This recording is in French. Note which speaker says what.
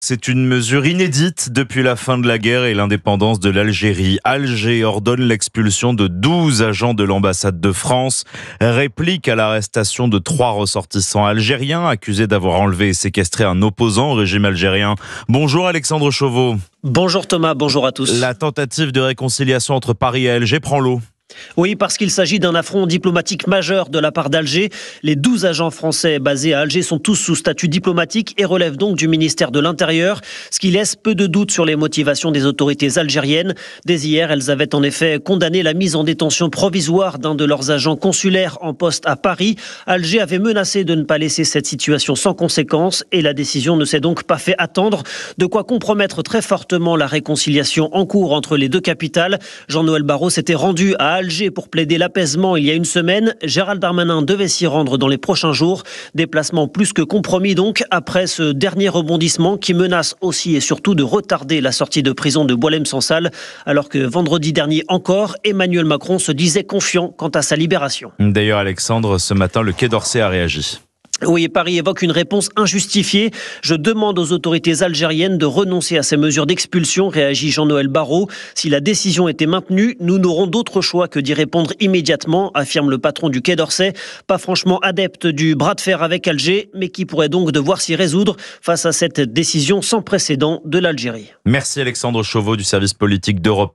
Speaker 1: C'est une mesure inédite depuis la fin de la guerre et l'indépendance de l'Algérie. Alger ordonne l'expulsion de 12 agents de l'ambassade de France, réplique à l'arrestation de 3 ressortissants algériens accusés d'avoir enlevé et séquestré un opposant au régime algérien. Bonjour Alexandre Chauveau.
Speaker 2: Bonjour Thomas, bonjour à tous.
Speaker 1: La tentative de réconciliation entre Paris et Alger prend l'eau.
Speaker 2: Oui, parce qu'il s'agit d'un affront diplomatique majeur de la part d'Alger. Les 12 agents français basés à Alger sont tous sous statut diplomatique et relèvent donc du ministère de l'Intérieur, ce qui laisse peu de doute sur les motivations des autorités algériennes. Dès hier, elles avaient en effet condamné la mise en détention provisoire d'un de leurs agents consulaires en poste à Paris. Alger avait menacé de ne pas laisser cette situation sans conséquence et la décision ne s'est donc pas fait attendre. De quoi compromettre très fortement la réconciliation en cours entre les deux capitales. Jean-Noël Barrot s'était rendu à Alger pour plaider l'apaisement il y a une semaine. Gérald Darmanin devait s'y rendre dans les prochains jours. Déplacement plus que compromis donc après ce dernier rebondissement qui menace aussi et surtout de retarder la sortie de prison de Boualem-Sansal, alors que vendredi dernier encore, Emmanuel Macron se disait confiant quant à sa libération.
Speaker 1: D'ailleurs Alexandre, ce matin le Quai d'Orsay a réagi.
Speaker 2: Oui, Paris évoque une réponse injustifiée. Je demande aux autorités algériennes de renoncer à ces mesures d'expulsion, réagit Jean-Noël Barrot. Si la décision était maintenue, nous n'aurons d'autre choix que d'y répondre immédiatement, affirme le patron du Quai d'Orsay. Pas franchement adepte du bras de fer avec Alger, mais qui pourrait donc devoir s'y résoudre face à cette décision sans précédent de l'Algérie.
Speaker 1: Merci Alexandre Chauveau du service politique d'Europe.